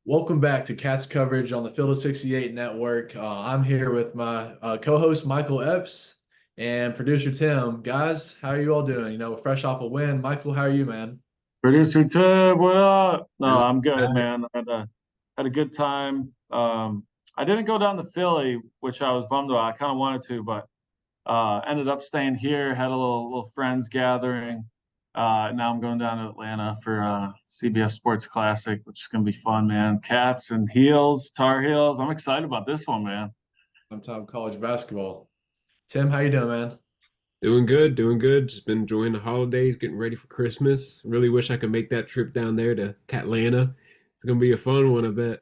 Welcome back to Cats coverage on the Field of 68 network. I'm here with my co-host Michael Epps and producer Tim. Guys, how are you all doing? Fresh off a win. Michael, how are you, man? Producer Ted, what up? No, Good. I'm good, man. I had a good time. I didn't go down to Philly, which I was bummed about. I kind of wanted to, but ended up staying here. Had a little friends gathering. Now I'm going down to Atlanta for CBS Sports Classic, which is gonna be fun, man. Cats and Heels, Tar Heels. I'm excited about this one, man. I'm talking college basketball. Tim, how you doing, man? Doing good, doing good. Just been enjoying the holidays, getting ready for Christmas. Really wish I could make that trip down there to Catlanta. It's gonna be a fun one, I bet.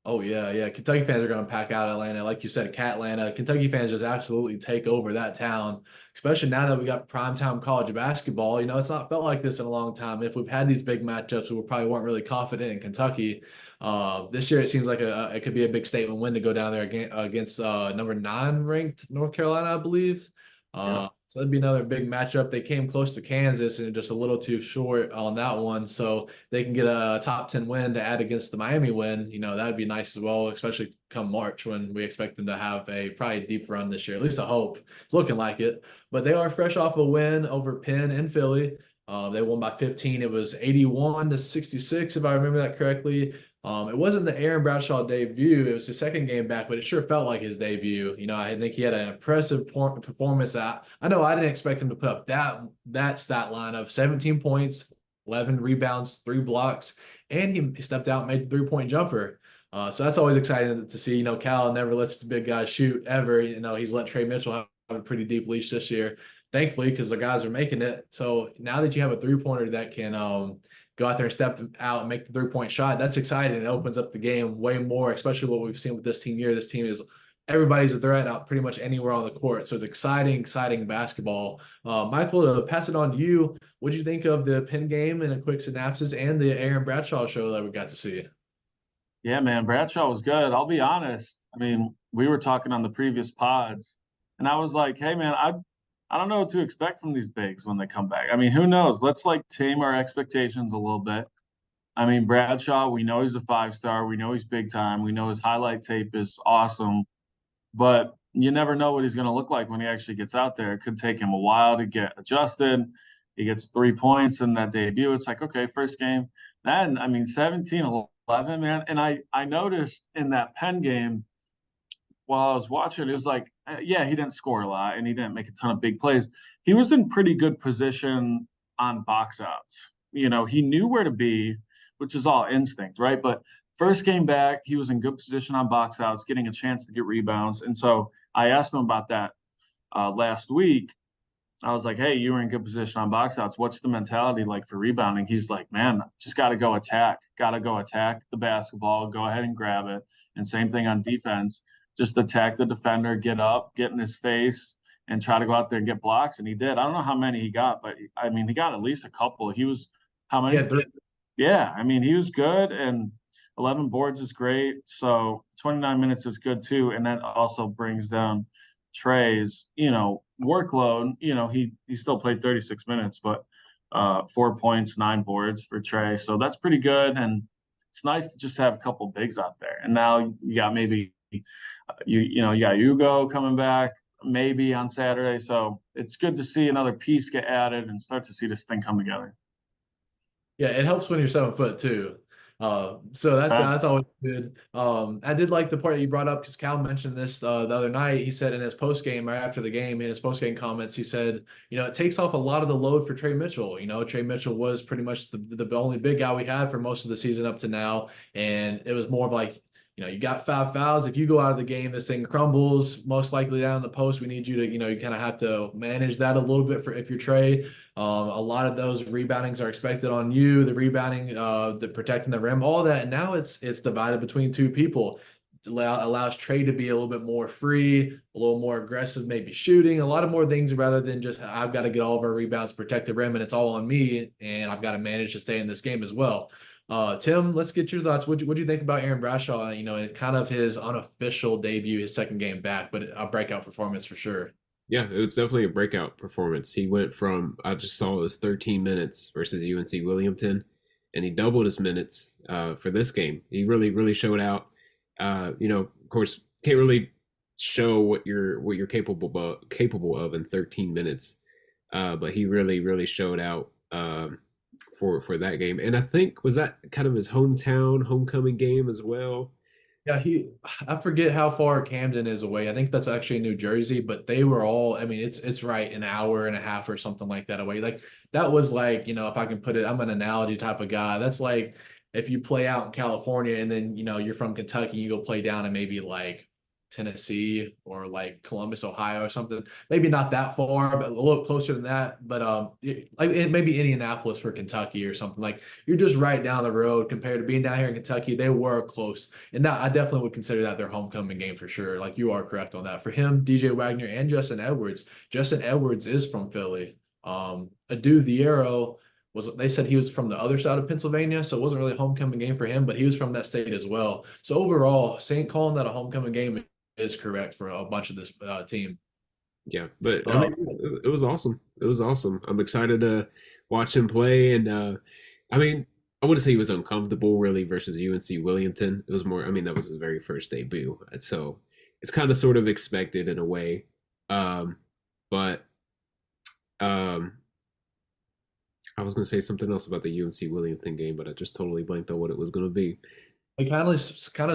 Oh yeah, yeah. Kentucky fans are going to pack out Atlanta, like you said, Catlanta. Kentucky fans just absolutely take over that town, especially now that we got primetime college basketball. It's not felt like this in a long time. If we've had these big matchups, we probably weren't really confident in Kentucky. This year, it seems like it could be a big statement win to go down there against number nine ranked North Carolina, I believe. Yeah. So that'd be another big matchup. They came close to Kansas and just a little too short on that one. So they can get a top 10 win to add against the Miami win, that'd be nice as well, especially come March when we expect them to have a probably deep run this year. At least I hope. It's looking like it. But they are fresh off a win over Penn in Philly. They won by 15. It was 81 to 66, if I remember that correctly. It wasn't the Aaron Bradshaw debut. It was his second game back, but it sure felt like his debut. I think he had an impressive performance. I know I didn't expect him to put up that stat line of 17 points, 11 rebounds, 3 blocks, and he stepped out and made the three-point jumper. So that's always exciting to see. Cal never lets the big guys shoot ever. He's let Trey Mitchell have a pretty deep leash this year, thankfully, because the guys are making it. So now that you have a three-pointer that can go out there and step out and make the three-point shot, that's exciting. It opens up the game way more, especially what we've seen with this team here. This team is everybody's a threat out pretty much anywhere on the court. So it's exciting basketball. Michael, to pass it on to you, what did you think of the Penn game and a quick synopsis and the Aaron Bradshaw show that we got to see? Yeah, man, Bradshaw was good. I'll be honest. I mean, we were talking on the previous pods, and I was like, "Hey, man, I don't know what to expect from these bigs when they come back. I mean, who knows? Let's like tame our expectations a little bit. I mean, Bradshaw, we know he's a five-star. We know he's big time. We know his highlight tape is awesome, but you never know what he's going to look like when he actually gets out there. It could take him a while to get adjusted. He gets 3 points in that debut. It's like, okay, first game. Then, I mean, 17-11, man. And I noticed in that Penn game while I was watching, it was like, yeah, he didn't score a lot and he didn't make a ton of big plays. He was in pretty good position on box outs. He knew where to be, which is all instinct, right? But first game back, he was in good position on box outs, getting a chance to get rebounds. And so I asked him about that last week. I was like, hey, you were in good position on box outs. What's the mentality like for rebounding? He's like, man, just got to go attack. Got to go attack the basketball, go ahead and grab it. And same thing on defense. Just attack the defender, get up, get in his face, and try to go out there and get blocks. And he did. I don't know how many he got, but I mean, he got at least a couple. He was, how Yeah, many? Yeah, I mean, he was good. And 11 boards is great. So 29 minutes is good too. And that also brings down Trey's, workload. He still played 36 minutes, but 4 points, 9 boards for Trey. So that's pretty good. And it's nice to just have a couple bigs out there. And now you got maybe you got Hugo coming back maybe on Saturday. So it's good to see another piece get added and start to see this thing come together. Yeah, it helps when you're 7 foot too. So that's always good. I did like the part that you brought up because Cal mentioned this the other night. He said in his post game, right after the game, in his post game comments, he said, it takes off a lot of the load for Trey Mitchell. Trey Mitchell was pretty much the only big guy we had for most of the season up to now, and it was more of like, you got 5 fouls. If you go out of the game, this thing crumbles. Most likely down in the post, we need you to, you kind of have to manage that a little bit for if you're Trey. A lot of those reboundings are expected on you. The rebounding, the protecting the rim, all that. And now it's divided between two people. Allows Trey to be a little bit more free, a little more aggressive, maybe shooting, a lot of more things rather than just I've got to get all of our rebounds, protect the rim, and it's all on me, and I've got to manage to stay in this game as well. Tim, let's get your thoughts. What do you think about Aaron Bradshaw? It's kind of his unofficial debut, his second game back, but a breakout performance for sure. Yeah, it was definitely a breakout performance. He went from I just saw it was 13 minutes versus UNC Williamton. and he doubled his minutes for this game. He really showed out. Of course, can't really show what you're capable of in 13 minutes, but he really showed out for that game. And I think was that kind of his homecoming game as well. Yeah, I forget how far Camden is away. I think that's actually in New Jersey, but they were all, I mean, it's right an hour and a half or something like that away. Like that was like, if I can put it, I'm an analogy type of guy. That's like if you play out in California and then, you're from Kentucky, you go play down in maybe like Tennessee or like Columbus, Ohio or something. Maybe not that far, but a little closer than that. But like maybe Indianapolis for Kentucky or something. Like you're just right down the road compared to being down here in Kentucky. They were close. And that I definitely would consider that their homecoming game for sure. Like you are correct on that. For him, DJ Wagner and Justin Edwards. Justin Edwards is from Philly. Adu Viero they said he was from the other side of Pennsylvania, so it wasn't really a homecoming game for him, but he was from that state as well. So overall, calling that a homecoming game is correct for a bunch of this team. Yeah, but I mean, it was awesome. It was awesome. I'm excited to watch him play, and I mean, I wouldn't say he was uncomfortable really versus UNC Williamson. It was more. I mean, that was his very first debut, so it's kind of sort of expected in a way. But I was going to say something else about the UNC Williamson game, but I just totally blanked on what it was going to be. We kind of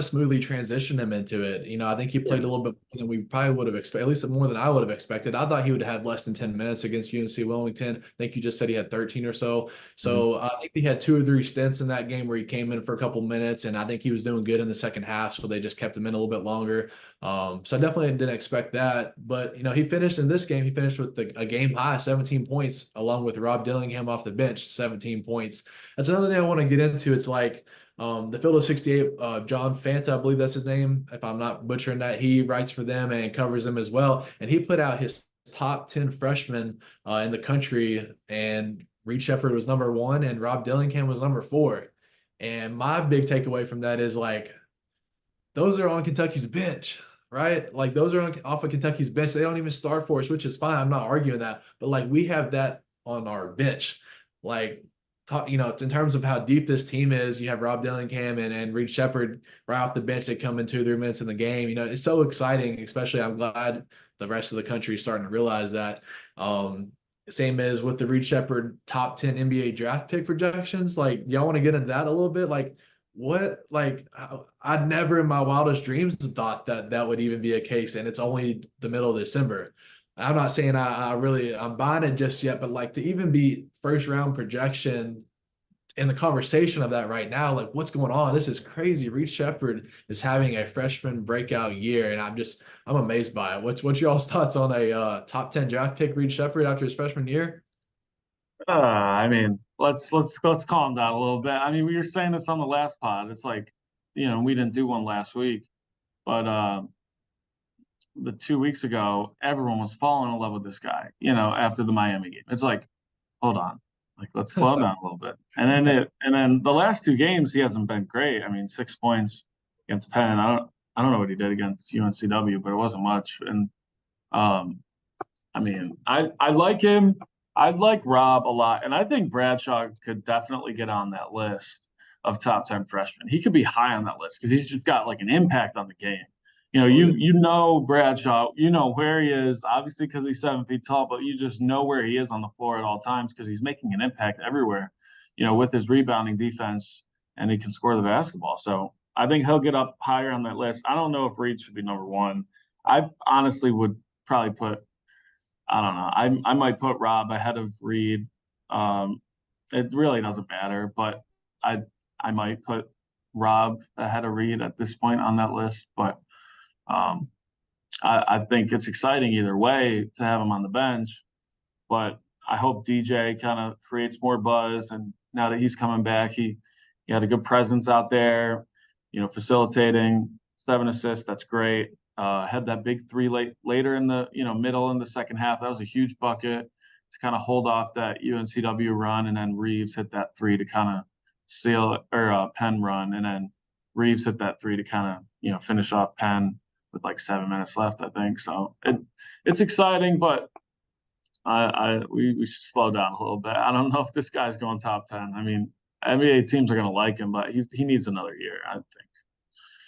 smoothly transitioned him into it. I think he played a little bit more than we probably would have expected, at least more than I would have expected. I thought he would have less than 10 minutes against UNC Wilmington. I think you just said he had 13 or so. So I think he had 2 or 3 stints in that game where he came in for a couple minutes, and I think he was doing good in the second half. So they just kept him in a little bit longer. So I definitely didn't expect that. But, he finished in this game. He finished with a game high 17 points, along with Rob Dillingham off the bench, 17 points. That's another thing I want to get into. It's like, the field of 68, John Fanta, I believe that's his name. If I'm not butchering that, he writes for them and covers them as well. And he put out his top 10 freshmen in the country, and Reed Shepherd was number 1 and Rob Dillingham was number 4. And my big takeaway from that is like, those are on Kentucky's bench, right? Like those are off of Kentucky's bench. They don't even start for us, which is fine. I'm not arguing that, but like we have that on our bench. Like, in terms of how deep this team is, you have Rob Dillingham and Reed Shepherd right off the bench. They come in 2 or 3 minutes in the game. It's so exciting, especially I'm glad the rest of the country is starting to realize that. Same as with the Reed Shepherd top 10 NBA draft pick projections. Like, y'all want to get into that a little bit? Like, what? Like, I'd never in my wildest dreams thought that would even be a case, and it's only the middle of December. I'm not saying I'm buying it just yet, but like to even be first round projection in the conversation of that right now, like what's going on? This is crazy. Reed Shepherd is having a freshman breakout year, and I'm amazed by it. What's y'all's thoughts on a top 10 draft pick Reed Shepherd after his freshman year? I mean, let's calm down a little bit. I mean, we were saying this on the last pod. It's like, we didn't do one last week, but the 2 weeks ago, everyone was falling in love with this guy, after the Miami game. It's like, hold on, like let's slow down a little bit. And then the last 2 games, he hasn't been great. I mean, 6 points against Penn. I don't know what he did against UNCW, but it wasn't much. And I mean, I like him. I like Rob a lot, and I think Bradshaw could definitely get on that list of top 10 freshmen. He could be high on that list because he's just got like an impact on the game. You know Bradshaw, you know where he is, obviously because he's 7 feet tall, but you just know where he is on the floor at all times because he's making an impact everywhere, with his rebounding defense, and he can score the basketball. So I think he'll get up higher on that list. I don't know if Reed should be number 1. I honestly would probably put, I don't know, I might put Rob ahead of Reed. It really doesn't matter, but I might put Rob ahead of Reed at this point on that list, but I think it's exciting either way to have him on the bench, but I hope DJ kind of creates more buzz. And now that he's coming back, he had a good presence out there, facilitating 7 assists. That's great. Had that big 3 later in the middle in the second half. That was a huge bucket to kind of hold off that UNCW run, and then Reeves hit that 3 to kind of seal or Penn run, and then Reeves hit that 3 to kind of finish off Penn with like 7 minutes left, I think. So it's exciting, but we should slow down a little bit. I don't know if this guy's going top 10. I mean, NBA teams are going to like him, but he needs another year, I think.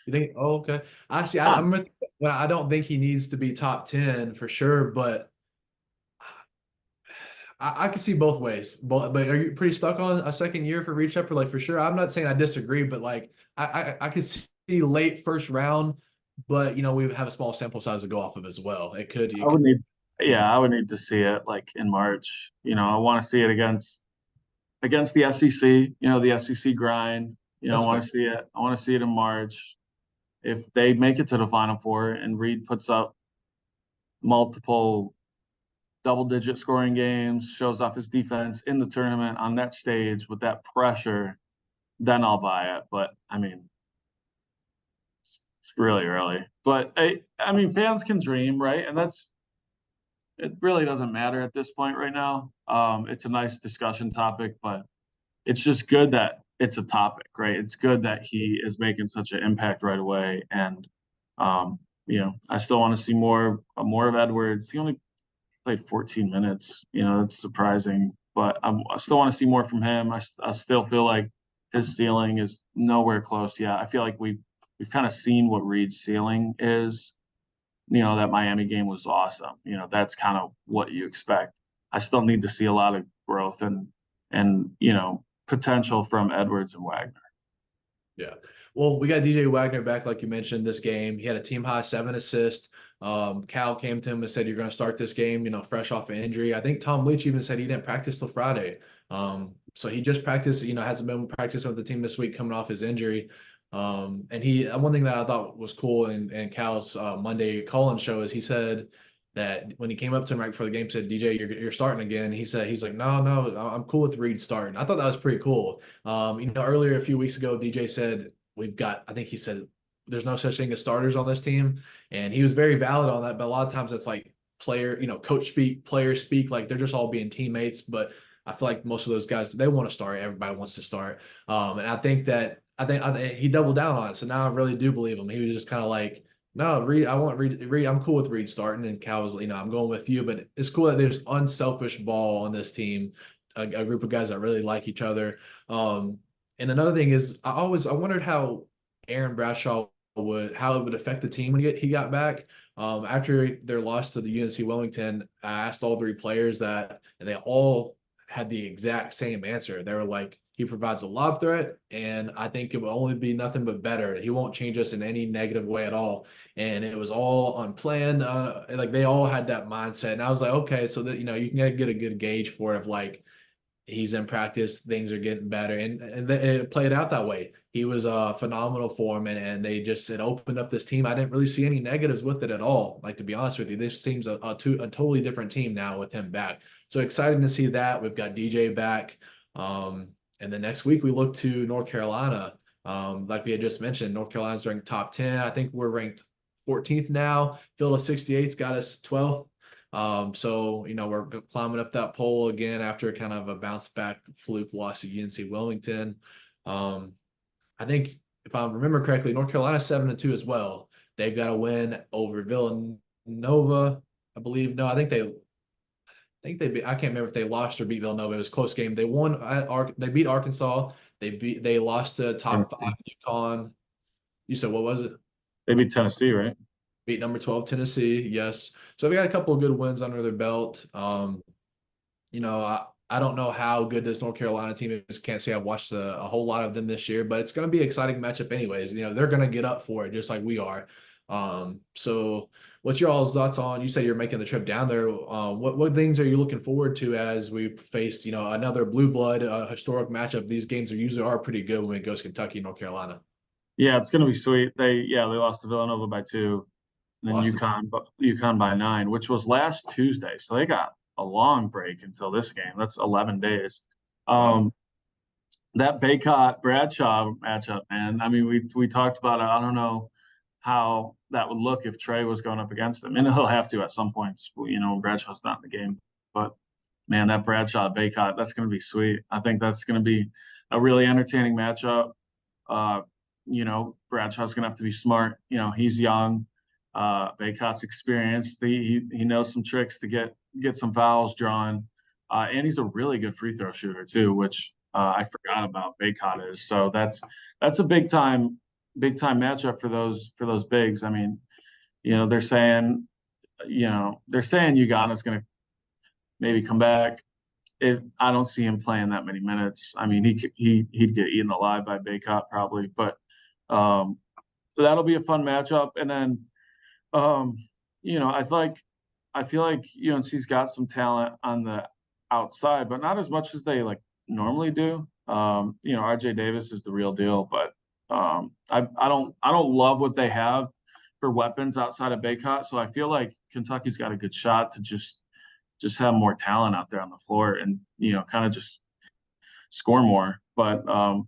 You think? Oh, okay. I see. Ah, I don't think he needs to be top 10 for sure, but I can see both ways. But are you pretty stuck on a second year for Reed Shepard? Like for sure. I'm not saying I disagree, but like I could see late first round, but we have a small sample size to go off of as well. I would need, Yeah, yeah, I would need to see it like in March. I want to see it against the SEC. The SEC grind. I that's want fair. to see it. I want to see it in March. If they make it to the Final Four and Reed puts up multiple double-digit scoring games, shows off his defense in the tournament on that stage with that pressure, then I'll buy it. But I mean, it's really early. But I mean, fans can dream, right? And it really doesn't matter at this point right now. It's a nice discussion topic, but it's just good that it's a topic, right? It's good that he is making such an impact right away. And um, I still want to see more of Edwards. He only played 14 minutes. That's surprising, but I still want to see more from him. I still feel like his ceiling is nowhere close yet. I feel like we've kind of seen what Reed's ceiling is. That Miami game was awesome. That's kind of what you expect. I still need to see a lot of growth and potential from Edwards and Wagner. Yeah. Well, we got DJ Wagner back, like you mentioned, this game. He had a team high 7 assists. Cal came to him and said, "You're going to start this game, fresh off an injury." I think Tom Leach even said he didn't practice till Friday. So he just practiced, hasn't been practicing with the team this week coming off his injury. And one thing that I thought was cool in Cal's Monday call-in show is he said that when he came up to him right before the game, said, "DJ, you're starting again." He's like, "No, I'm cool with Reed starting." I thought that was pretty cool. Earlier a few weeks ago, DJ said I think he said there's no such thing as starters on this team. And he was very valid on that. But a lot of times it's like coach speak, player speak, like they're just all being teammates. But I feel like most of those guys, they want to start. Everybody wants to start. And I think he doubled down on it. So now I really do believe him. He was just kind of like, "No, Reed, I want Reed. I'm cool with Reed starting." And Cal was, "I'm going with you." But it's cool that there's unselfish ball on this team, a group of guys that really like each other. And another thing is, I wondered how Aaron Bradshaw how it would affect the team when he got back. After their loss to the UNC Wellington, I asked all 3 players that, and they all had the exact same answer. They were like, "He provides a lob threat, and I think it will only be nothing but better. He won't change us in any negative way at all." And it was all unplanned. Like they all had that mindset, and I was like, okay, so that you can get a good gauge for it of like he's in practice, things are getting better, and it played out that way. He was a phenomenal for him, and they just it opened up this team. I didn't really see any negatives with it at all. Like to be honest with you, this seems a totally different team now with him back. So exciting to see that. We've got DJ back, and then next week we look to North Carolina. Like we had just mentioned, North Carolina's ranked top 10. I think we're ranked 14th now. Field of 68's got us 12th. So we're climbing up that pole again after kind of a bounce back fluke loss to UNC Wilmington. I think if I remember correctly, North Carolina's 7-2 as well. They've got a win over Villanova, I believe. No, I can't remember if they lost or beat Villanova. It was a close game. They won they beat Arkansas. They lost to top 5 UConn. You said what was it? They beat Tennessee, right? Beat number 12 Tennessee, yes. So they got a couple of good wins under their belt. I don't know how good this North Carolina team is. Can't say I've watched a whole lot of them this year, but it's going to be an exciting matchup anyways. They're going to get up for it just like we are. So what's your all's thoughts on? You said you're making the trip down there. What things are you looking forward to as we face another blue blood historic matchup? These games are pretty good when it goes Kentucky, North Carolina. Yeah, it's going to be sweet. They lost to Villanova by 2. And then UConn by 9, which was last Tuesday. So they got a long break until this game. That's 11 days. Wow. That Baycott Bradshaw matchup, man. I mean, we talked about it. I don't know how that would look if Trey was going up against him. And he'll have to at some points, when Bradshaw's not in the game. But man, that Bradshaw Baycott, that's going to be sweet. I think that's going to be a really entertaining matchup. Bradshaw's going to have to be smart. He's young. Baycott's experienced. He knows some tricks to get some fouls drawn, and he's a really good free throw shooter too, which I forgot about Baycott is. So that's a big time matchup for those bigs. I mean, they're saying Ugana's going to maybe come back. I don't see him playing that many minutes. I mean, he'd get eaten alive by Baycott probably, but so that'll be a fun matchup. And then I feel like UNC's got some talent on the outside, but not as much as they like normally do. RJ Davis is the real deal, but I don't love what they have for weapons outside of Baycott. So I feel like Kentucky's got a good shot to just have more talent out there on the floor and kind of just score more. But I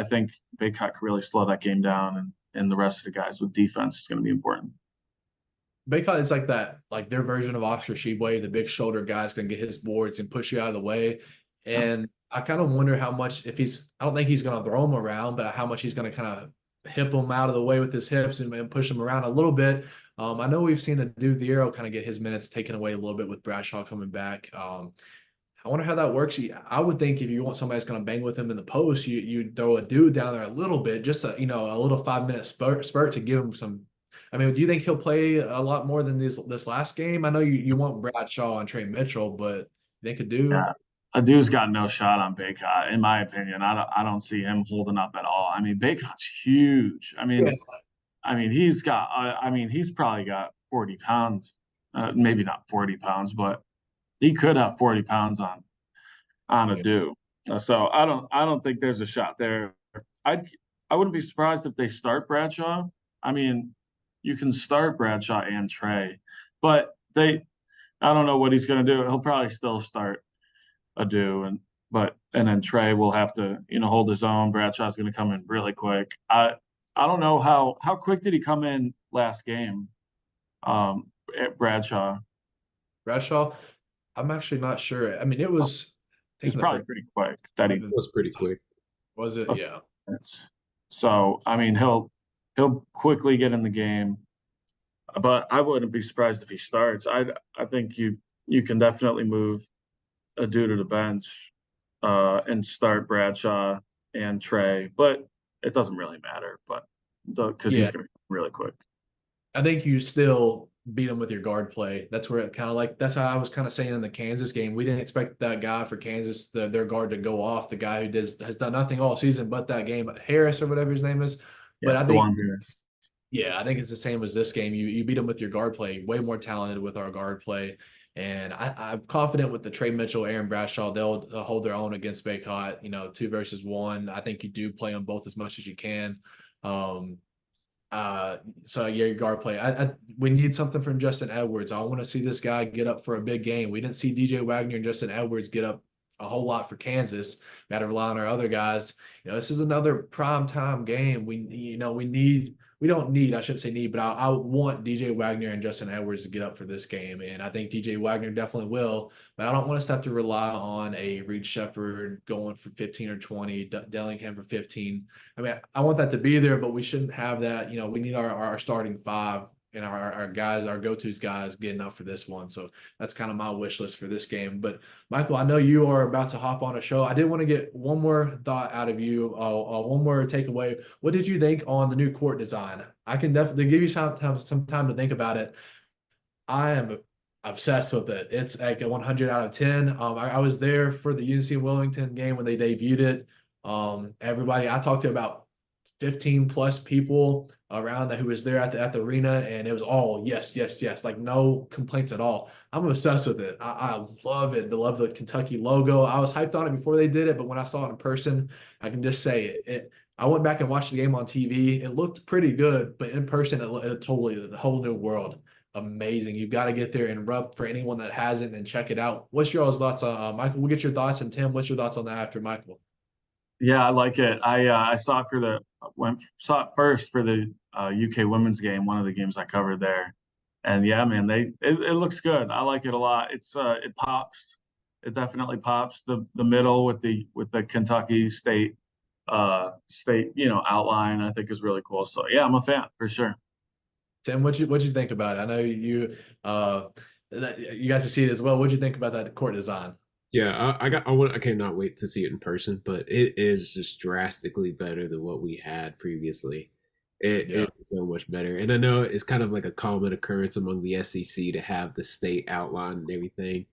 think Baycott could really slow that game down, and the rest of the guys with defense is going to be important. Baycott is like that, like their version of Oscar Tshiebwe. The big shoulder guy's going to get his boards and push you out of the way. And I kind of wonder how much, I don't think he's going to throw him around, but how much he's going to kind of hip him out of the way with his hips and push him around a little bit. I know we've seen Duviro kind of get his minutes taken away a little bit with Bradshaw coming back. I wonder how that works. I would think if you want somebody that's going to bang with him in the post, you throw a dude down there a little bit, just a little 5-minute spurt to give him some. I mean, do you think he'll play a lot more than this last game? I know you want Bradshaw and Trey Mitchell, but they could do. Yeah. Adu's got no shot on Baycott, in my opinion. I don't see him holding up at all. I mean, Baycott's huge. I mean, he's probably got 40 pounds, maybe not 40 pounds, but he could have 40 pounds on Adu. So I don't think there's a shot there. I wouldn't be surprised if they start Bradshaw. I mean, you can start Bradshaw and Trey, but I don't know what he's going to do. He'll probably still start Adu, and then Trey will have to hold his own. Bradshaw's going to come in really quick. I don't know how quick did he come in last game? At Bradshaw, I'm actually not sure. I mean, it was probably pretty quick. It was pretty quick. Was it? Okay. Yeah. So I mean, he'll quickly get in the game, but I wouldn't be surprised if he starts. I think you can definitely move Adu to the bench and start Bradshaw and Trey, but it doesn't really matter. But because he's going to be really quick. I think you still beat him with your guard play. That's where it kind of that's how I was kind of saying in the Kansas game. We didn't expect that guy for Kansas, their guard, to go off. The guy who has done nothing all season but that game, Harris or whatever his name is. But I think, I think it's the same as this game. You beat him with your guard play. Way more talented with our guard play. And I'm confident with the Trey Mitchell, Aaron Bradshaw, they'll hold their own against Baycott, 2 versus 1. I think you do play them both as much as you can. Your guard play. We need something from Justin Edwards. I want to see this guy get up for a big game. We didn't see DJ Wagner and Justin Edwards get up a whole lot for Kansas. Got to rely on our other guys. This is another prime time game. We don't need, I shouldn't say need, but I want DJ Wagner and Justin Edwards to get up for this game. And I think DJ Wagner definitely will, but I don't want us to have to rely on a Reed Shepherd going for 15 or 20, Dellingham for 15. I mean, I want that to be there, but we shouldn't have that. We need our starting 5 and our guys, our go-tos guys getting up for this one. So that's kind of my wish list for this game. But Michael, I know you are about to hop on a show. I did want to get one more thought out of you, one more takeaway. What did you think on the new court design? I can definitely give you some time to think about it. I am obsessed with it. It's like a 100 out of 10. I was there for the UNC Wilmington game when they debuted it. Everybody I talked to, about 15 plus people around who was there at the arena, and it was all yes, like no complaints at all. I'm obsessed with it. I love it. I love the Kentucky logo. I was hyped on it before they did it, but when I saw it in person, I can just say it. I went back and watched the game on TV. It looked pretty good, but in person, it totally a whole new world. Amazing. You've got to get there and rub for anyone that hasn't and check it out. What's your thoughts on Michael? We'll get your thoughts, and Tim, what's your thoughts on that after Michael? Yeah, I like it. I saw it first for the UK women's game, one of the games I covered there, and yeah, man, it looks good. I like it a lot. It pops. It definitely pops. The middle with the Kentucky state outline, I think is really cool. So yeah, I'm a fan for sure. Tim, what'd you think about it? I know you got to see it as well. What'd you think about that court design? Yeah, I cannot wait to see it in person, but it is just drastically better than what we had previously. Yeah. It is so much better. And I know it's kind of like a common occurrence among the SEC to have the state outline and everything.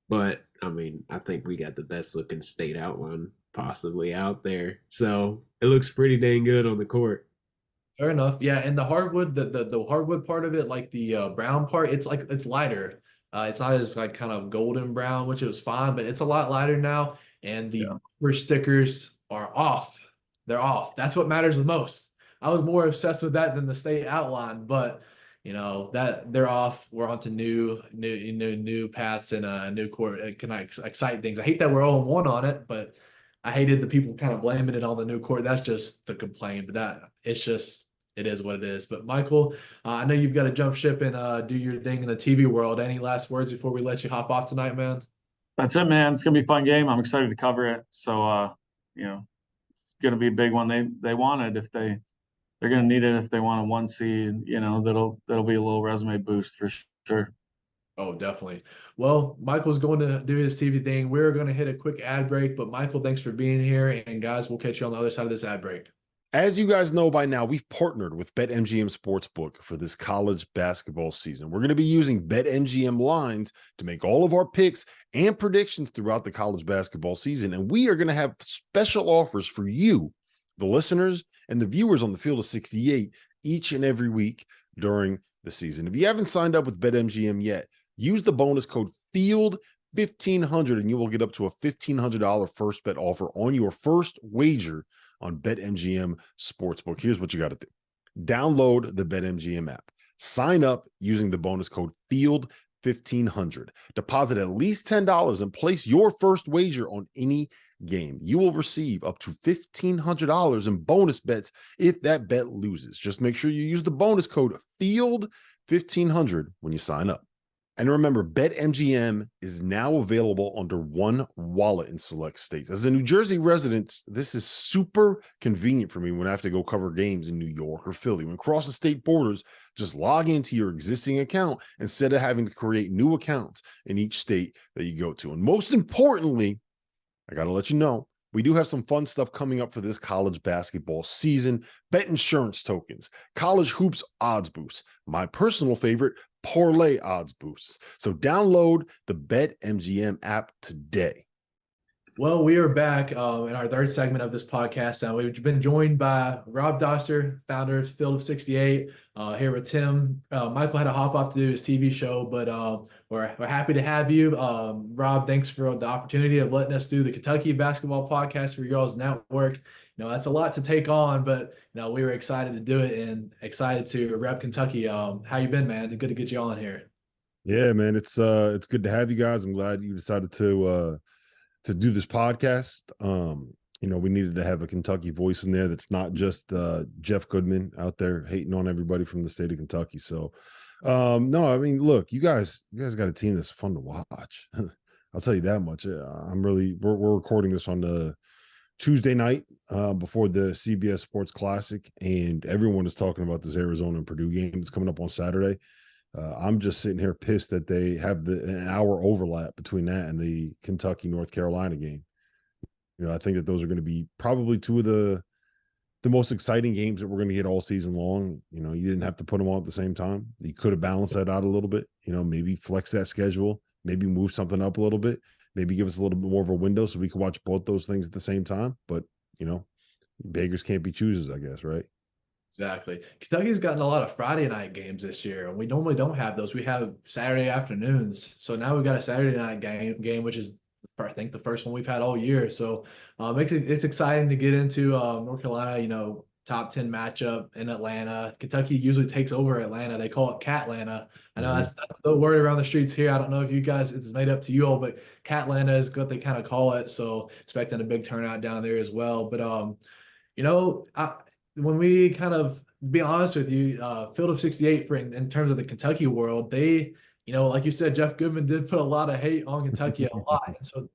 But I mean, I think we got the best looking state outline possibly out there. So it looks pretty dang good on the court. Fair enough. Yeah, and the hardwood, the hardwood part of it, like the brown part, it's lighter. It's not as like kind of golden brown, which was fine, but it's a lot lighter now. And the Yeah. bumper stickers are off. They're off. That's what matters the most. I was more obsessed with that than the state outline, but that they're off. We're on to new paths and new court. It can excite things. I hate that we're 0-1 on it, but I hated the people kind of blaming it on the new court. That's just the complaint, but it is what it is. But Michael, I know you've got to jump ship and do your thing in the TV world. Any last words before we let you hop off tonight, man? That's it, man. It's gonna be a fun game. I'm excited to cover it. So it's gonna be a big one. They want it if they're gonna need it if they want a 1 seed. That'll be a little resume boost for sure. Oh, definitely. Well, Michael's going to do his TV thing. We're going to hit a quick ad break, but Michael, thanks for being here. And guys, we'll catch you on the other side of this ad break. As you guys know by now, we've partnered with BetMGM Sportsbook for this college basketball season. We're going to be using BetMGM lines to make all of our picks and predictions throughout the college basketball season. And we are going to have special offers for you, the listeners and the viewers on the Field of 68 each and every week during the season. If you haven't signed up with BetMGM yet, use the bonus code FIELD1500 and you will get up to a $1,500 first bet offer on your first wager on BetMGM Sportsbook. Here's what you got to do. Download the BetMGM app. Sign up using the bonus code FIELD1500. Deposit at least $10 and place your first wager on any game. You will receive up to $1,500 in bonus bets if that bet loses. Just make sure you use the bonus code FIELD1500 when you sign up. And remember, BetMGM is now available under one wallet in select states. As a New Jersey resident, this is super convenient for me when I have to go cover games in New York or Philly. When crossing state borders, just log into your existing account instead of having to create new accounts in each state that you go to. And most importantly, I got to let you know, we do have some fun stuff coming up for this college basketball season. Bet insurance tokens, college hoops odds boosts, my personal favorite, parlay odds boosts. So download the BetMGM app today. Well, we are back in our third segment of this podcast. Now we've been joined by Rob Dauster, founder of Field of 68, here with Tim. Michael had to hop off to do his TV show, but we're happy to have you. Rob, thanks for the opportunity of letting us do the Kentucky basketball podcast for your all's network. That's a lot to take on, but we were excited to do it and excited to rep Kentucky. How you been, man? Good to get you on here. Yeah, man, it's good to have you guys. I'm glad you decided to do this podcast. We needed to have a Kentucky voice in there that's not just Jeff Goodman out there hating on everybody from the state of Kentucky. So no, I mean, look, you guys got a team that's fun to watch. I'll tell you that much. We're recording this on the Tuesday night before the CBS Sports Classic, and everyone is talking about this Arizona and Purdue game that's coming up on Saturday. I'm just sitting here pissed that they have an hour overlap between that and the Kentucky-North Carolina game. I think that those are going to be probably two of the most exciting games that we're going to get all season long. You didn't have to put them all at the same time. You could have balanced that out a little bit, maybe flex that schedule, maybe move something up a little bit, maybe give us a little bit more of a window so we could watch both those things at the same time. But, beggars can't be choosers, I guess, right? Exactly. Kentucky's gotten a lot of Friday night games this year, and we normally don't have those. We have Saturday afternoons. So now we've got a Saturday night game, which is, I think, the first one we've had all year. So it's exciting to get into North Carolina, top 10 matchup in Atlanta. Kentucky usually takes over Atlanta. They call it Catlanta. I know that's the word around the streets here. I don't know if you guys, it's made up to you all, but Catlanta is what they kind of call it. So expecting a big turnout down there as well. But, when we kind of be honest with you, Field of 68 in terms of the Kentucky world, they, like you said, Jeff Goodman did put a lot of hate on Kentucky a lot. And so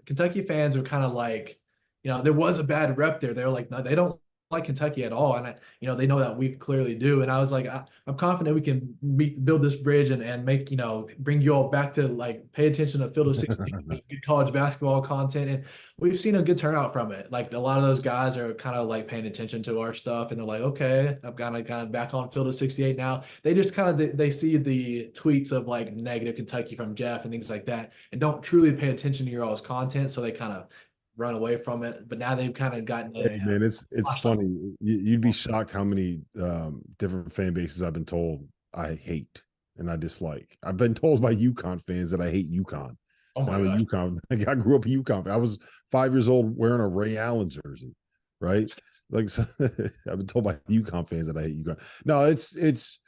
Kentucky fans are kind of like, there was a bad rep there. They're like, no, they don't like Kentucky at all, and they know that we clearly do. And I was like, I'm confident we can build this bridge and make bring you all back to like pay attention to Field of 16, good college basketball content, and we've seen a good turnout from it. Like a lot of those guys are kind of like paying attention to our stuff, and they're like, okay, I'm kind of back on Field of 68 now. They just kind of they see the tweets of like negative Kentucky from Jeff and things like that, and don't truly pay attention to your all's content, so they kind of run away from it. But now they've kind of gotten Hey man, it's funny. You'd be shocked how many different fan bases I've been told I hate and I dislike. I've been told by UConn fans that I hate UConn. Oh my I'm a God. UConn. Like, I grew up a UConn. I was 5 years old wearing a Ray Allen jersey, right? Like, so, I've been told by UConn fans that I hate UConn. No, it's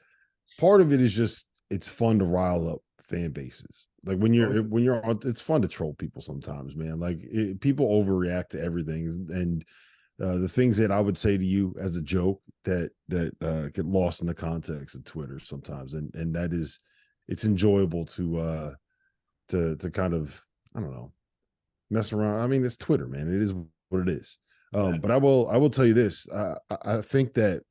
part of it is just it's fun to rile up fan bases. Like when you're on, it's fun to troll people sometimes, man. Like people overreact to everything, and the things that I would say to you as a joke that get lost in the context of Twitter sometimes, and that is, it's enjoyable to kind of, I don't know, mess around. I mean, it's Twitter, man. It is what it is. But I will tell you this. I think that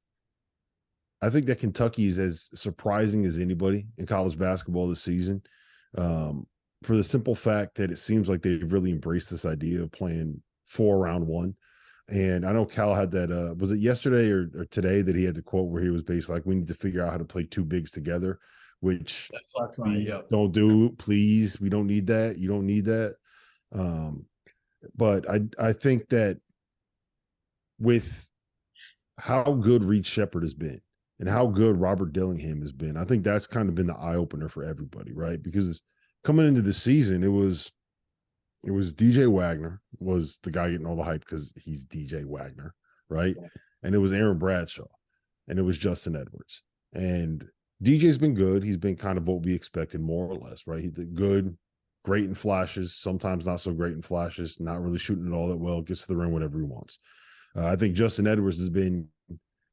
Kentucky is as surprising as anybody in college basketball this season. For the simple fact that it seems like they've really embraced this idea of playing 4 round 1. And I know Cal had that, was it yesterday or today that he had the quote where he was basically like, we need to figure out how to play 2 bigs together, which don't do, please. We don't need that. You don't need that. But I think that with how good Reed Shepherd has been and how good Robert Dillingham has been, I think that's kind of been the eye opener for everybody, right? Because coming into the season, it was DJ Wagner was the guy getting all the hype because he's DJ Wagner, right? And it was Aaron Bradshaw, and it was Justin Edwards. And DJ's been good. He's been kind of what we expected, more or less, right? He's good, great in flashes, sometimes not so great in flashes, not really shooting it all that well, gets to the rim whenever he wants. I think Justin Edwards has been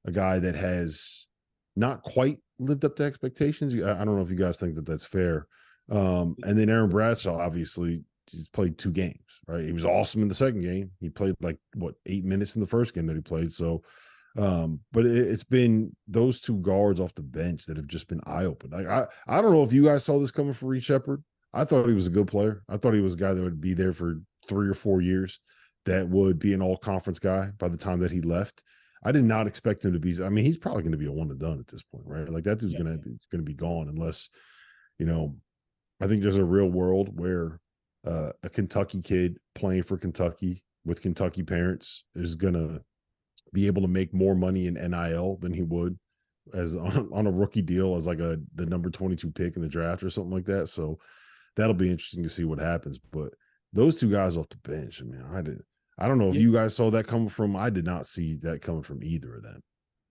a guy that has not quite lived up to expectations. I don't know if you guys think that that's fair. And then Aaron Bradshaw, obviously, he's played 2 games, right? He was awesome in the second game. He played like 8 minutes in the first game that he played. So, but it's been those 2 guards off the bench that have just been eye-opening. Like I don't know if you guys saw this coming for Reed Shepherd. I thought he was a good player. I thought he was a guy that would be there for 3 or 4 years, that would be an all-conference guy by the time that he left. I did not expect him to be. I mean, he's probably going to be a one and done at this point, right? Like that dude's going to be gone unless, I think there's a real world where a Kentucky kid playing for Kentucky with Kentucky parents is going to be able to make more money in NIL than he would as on a rookie deal as like the number 22 pick in the draft or something like that. So that'll be interesting to see what happens. But those 2 guys off the bench, I mean, I don't know if you guys saw that coming from. I did not see that coming from either of them.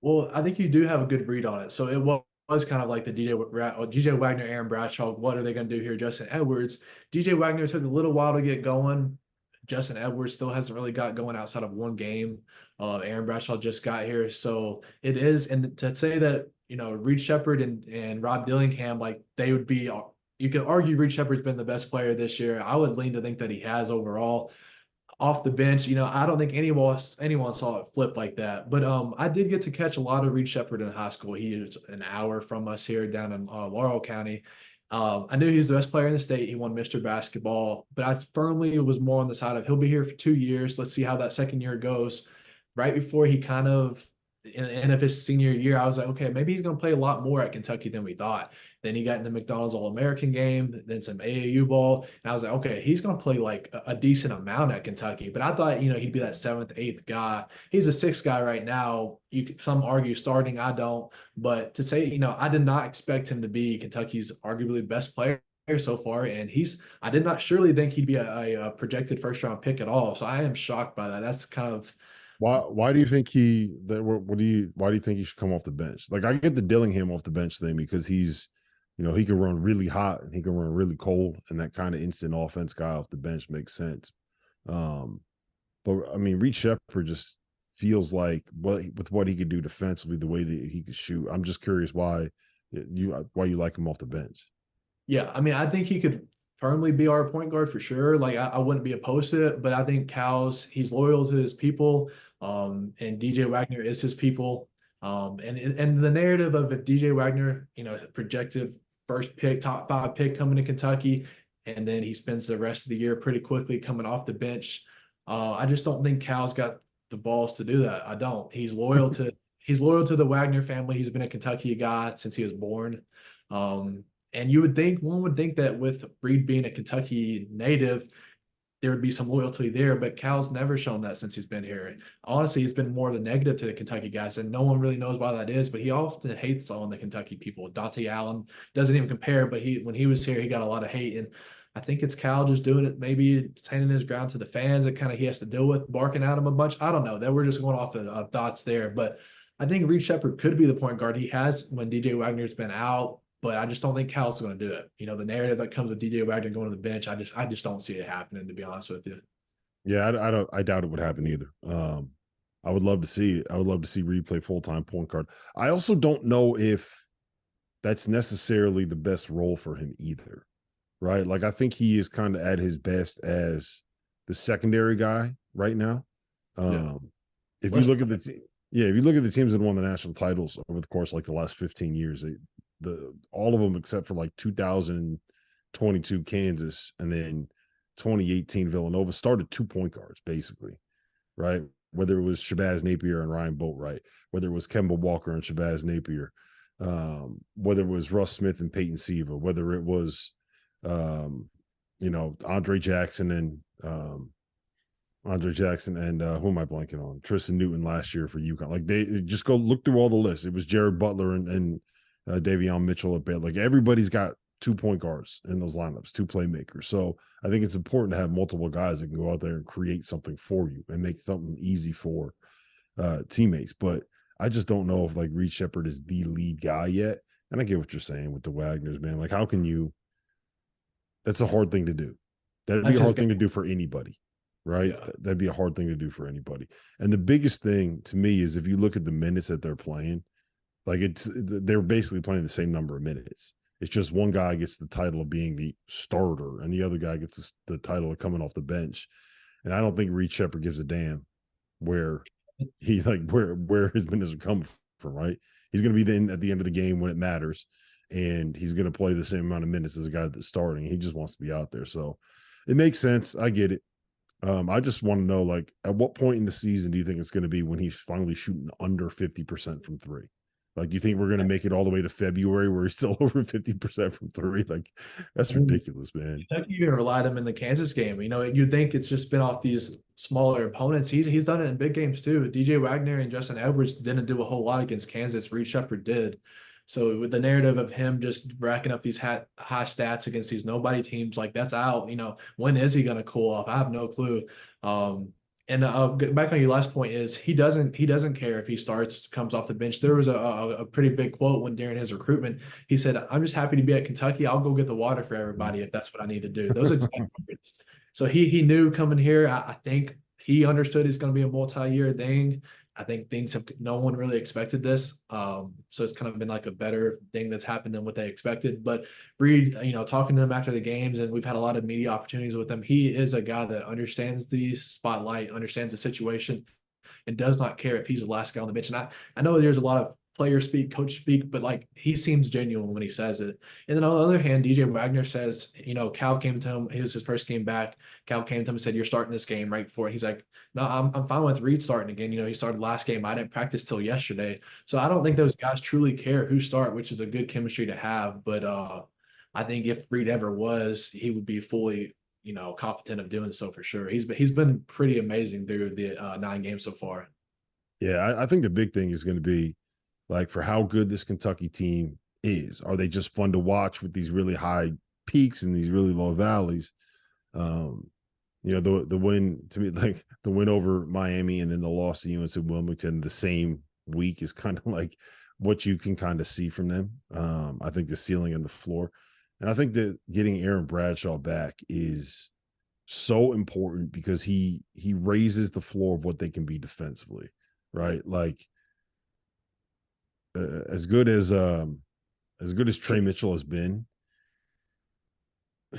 Well, I think you do have a good read on it. So it was kind of like the DJ Wagner, Aaron Bradshaw. What are they going to do here? Justin Edwards. DJ Wagner took a little while to get going. Justin Edwards still hasn't really got going outside of 1 game. Aaron Bradshaw just got here. So it is. And to say that, Reed Shepherd and Rob Dillingham, like they would be, you could argue Reed Shepherd's been the best player this year. I would lean to think that he has overall. Off the bench, I don't think anyone saw it flip like that. But I did get to catch a lot of Reed Shepherd in high school. He is an hour from us here down in Laurel County. I knew he was the best player in the state. He won Mr. Basketball, but I firmly was more on the side of he'll be here for 2 years. Let's see how that second year goes. Right before he kind of end of his senior year, I was like, okay, maybe he's going to play a lot more at Kentucky than we thought. Then he got in the McDonald's All-American game, then some AAU ball. And I was like, okay, he's going to play like a decent amount at Kentucky. But I thought, he'd be that 7th, 8th guy. He's a 6th guy right now. Some argue starting, I don't. But to say, I did not expect him to be Kentucky's arguably best player so far. And I did not surely think he'd be a projected first-round pick at all. So I am shocked by that. That's kind of – why do you think why do you think he should come off the bench? Like I get the Dillingham off the bench thing because he's, he can run really hot and he can run really cold, and that kind of instant offense guy off the bench makes sense. But I mean, Reed Shepherd just feels like with what he could do defensively, the way that he could shoot. I'm just curious why you like him off the bench. Yeah, I mean, I think he could firmly be our point guard for sure. Like I wouldn't be opposed to it, but I think he's loyal to his people. And DJ Wagner is his people. And the narrative of if DJ Wagner, projected first pick, top 5 pick coming to Kentucky, and then he spends the rest of the year pretty quickly coming off the bench. I just don't think Cal's got the balls to do that. I don't. He's loyal to the Wagner family. He's been a Kentucky guy since he was born. And one would think that with Reed being a Kentucky native, there would be some loyalty there, but Cal's never shown that since he's been here. Honestly, it's been more of the negative to the Kentucky guys, and no one really knows why that is, but he often hates on the Kentucky people. Dante Allen doesn't even compare, but when he was here, he got a lot of hate, and I think it's Cal just doing it, maybe standing his ground to the fans that kind of he has to deal with, barking at him a bunch. I don't know. That we're just going off of thoughts there, but I think Reed Sheppard could be the point guard. He has when DJ Wagner's been out, but I just don't think Cal's going to do it. The narrative that comes with DJ Wagner going to the bench, I just don't see it happening, to be honest with you. Yeah, I doubt it would happen either. I would love to see it. I would love to see Reed play full-time point guard. I also don't know if that's necessarily the best role for him either, right? Like, I think he is kind of at his best as the secondary guy right now. If you look at the team, if you look at the teams that won the national titles over the course of like the last 15 years, all of them except for like 2022 Kansas and then 2018 Villanova started 2 point guards basically, right? Whether it was Shabazz Napier and Ryan Boatwright, whether it was Kemba Walker and Shabazz Napier, whether it was Russ Smith and Peyton Siva, whether it was Andre Jackson and who am I blanking on? Tristan Newton last year for UConn. Like, they just go look through all the lists. It was Jared Butler and Davion Mitchell at Baylor. Like, everybody's got 2 point guards in those lineups, 2 playmakers. So I think it's important to have multiple guys that can go out there and create something for you and make something easy for teammates. But I just don't know if like Reed Sheppard is the lead guy yet. And I get what you're saying with the Wagners, man. Like, how can you? That's a hard thing to do. That'd be a hard thing to do for anybody, right? Yeah. That'd be a hard thing to do for anybody. And the biggest thing to me is if you look at the minutes that they're playing, like they're basically playing the same number of minutes. It's just one guy gets the title of being the starter and the other guy gets the title of coming off the bench. And I don't think Reed Sheppard gives a damn where where his minutes are coming from, right? He's going to be then at the end of the game when it matters, and he's going to play the same amount of minutes as a guy that's starting. He just wants to be out there. So it makes sense. I get it. I just want to know, like, at what point in the season do you think it's going to be when he's finally shooting under 50% from 3? Like, do you think we're going to make it all the way to February where he's still over 50% from 3? Like, that's ridiculous, man. Kentucky even relied him in the Kansas game. You'd think it's just been off these smaller opponents. He's done it in big games too. DJ Wagner and Justin Edwards didn't do a whole lot against Kansas. Reed Sheppard did. So with the narrative of him just racking up these high stats against these nobody teams, like, that's out. When is he going to cool off? I have no clue. And back on your last point is he doesn't care if he comes off the bench. There was a pretty big quote during his recruitment. He said, "I'm just happy to be at Kentucky. I'll go get the water for everybody if that's what I need to do." Those exact words. So he knew coming here. I think he understood it's going to be a multi-year thing. I think no one really expected this. So it's kind of been like a better thing that's happened than what they expected. But Reed, talking to him after the games, and we've had a lot of media opportunities with him. He is a guy that understands the spotlight, understands the situation, and does not care if he's the last guy on the bench. And I know there's a lot of player speak, coach speak, but like, he seems genuine when he says it. And then on the other hand, DJ Wagner says, Cal came to him. It was his first game back. Cal came to him and said, "You're starting this game right before." He's like, "No, I'm fine with Reed starting again. He started last game. I didn't practice till yesterday." So I don't think those guys truly care who start, which is a good chemistry to have. But I think if Reed ever was, he would be fully, competent of doing so for sure. He's been pretty amazing through the 9 games so far. Yeah, I think the big thing is going to be, like, for how good this Kentucky team is. Are they just fun to watch with these really high peaks and these really low valleys? The win, to me, like the win over Miami and then the loss to UNC Wilmington the same week is kind of like what you can kind of see from them. I think the ceiling and the floor. And I think that getting Aaron Bradshaw back is so important because he raises the floor of what they can be defensively, right? Like, as good as Trey Mitchell has been,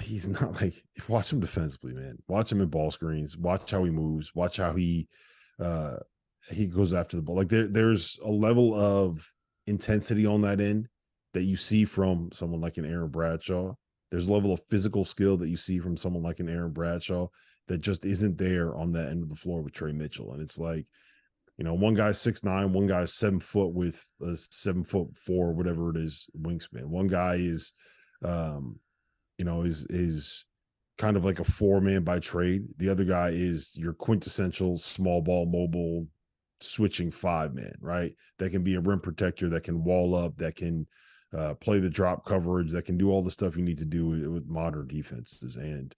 he's not like, watch him defensively, man. Watch him in ball screens. Watch how he moves. Watch how he he goes after the ball. Like there's a level of intensity on that end that you see from someone like an Aaron Bradshaw. There's a level of physical skill that you see from someone like an Aaron Bradshaw that just isn't there on that end of the floor with Trey Mitchell. And it's like, one guy's 6'9", one guy's 7 foot with a 7'4", whatever it is, wingspan. One guy is, is kind of like a 4-man by trade. The other guy is your quintessential small ball, mobile, switching 5-man, right? That can be a rim protector, that can wall up, that can play the drop coverage, that can do all the stuff you need to do with modern defenses. And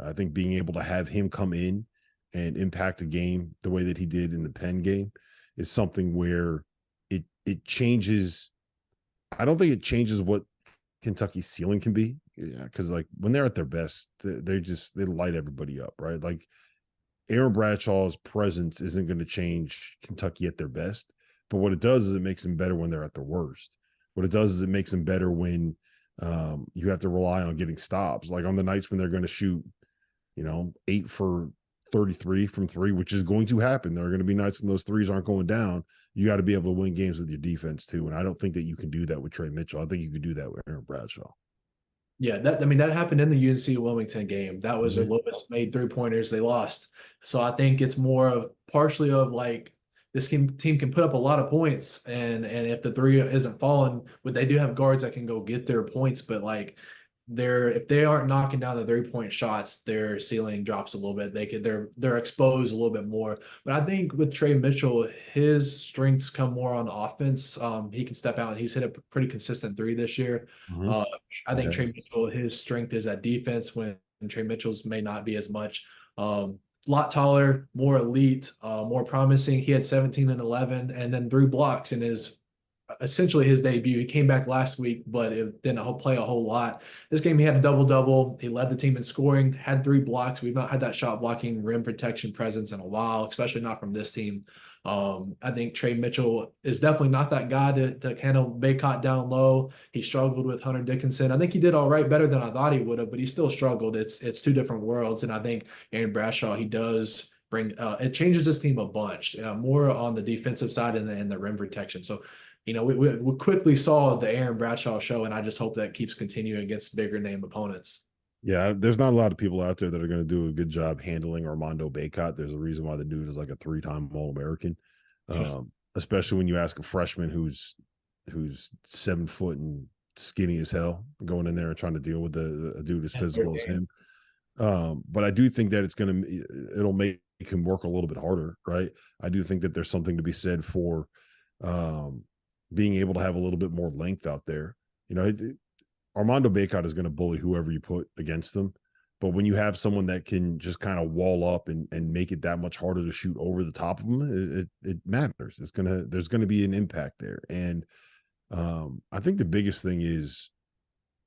I think being able to have him come in and impact a game the way that he did in the Penn game is something where it changes. I don't think it changes what Kentucky's ceiling can be. Yeah, because like when they're at their best, they light everybody up, right? Like Aaron Bradshaw's presence isn't going to change Kentucky at their best, but what it does is it makes them better when they're at their worst. What it does is it makes them better when you have to rely on getting stops. Like on the nights when they're going to shoot, 8 for 33 from 3, which is going to happen. There are going to be nights when those threes aren't going down. You got to be able to win games with your defense too. And I don't think that you can do that with Trey Mitchell. I think you could do that with Aaron Bradshaw. Yeah, that happened in the UNC Wilmington game. That was their lowest made 3-pointers. They lost. So I think it's more of partially of like this team can put up a lot of points, and if the three isn't falling, but they do have guards that can go get their points, but like if they aren't knocking down the 3-point shots, their ceiling drops a little bit. They're exposed a little bit more. But I think with Trey Mitchell, his strengths come more on offense. He can step out and he's hit a pretty consistent 3 this year. I think Trey Mitchell, his strength is at defense when Trey Mitchell's may not be as much. Lot taller, more elite, more promising. He had 17 and 11 and then 3 blocks in essentially his debut. He came back last week, but it didn't play a whole lot. This game, he had a double-double. He led the team in scoring, had 3 blocks. We've not had that shot blocking rim protection presence in a while, especially not from this team. I think Trey Mitchell is definitely not that guy to handle Baycott down low. He struggled with Hunter Dickinson. I think he did all right, better than I thought he would have, but he still struggled. It's 2 different worlds. And I think Aaron Bradshaw, he does bring it changes his team a bunch, more on the defensive side and the rim protection. So we quickly saw the Aaron Bradshaw show, and I just hope that keeps continuing against bigger name opponents. Yeah, there's not a lot of people out there that are going to do a good job handling Armando Baycott. There's a reason why the dude is like a 3-time All-American, especially when you ask a freshman who's 7 foot and skinny as hell going in there and trying to deal with a dude as physical as him. But I do think that it'll make him work a little bit harder, right? I do think that there's something to be said for being able to have a little bit more length out there. Armando Baycott is going to bully whoever you put against him. But when you have someone that can just kind of wall up and make it that much harder to shoot over the top of them, it matters. There's going to be an impact there. And I think the biggest thing is,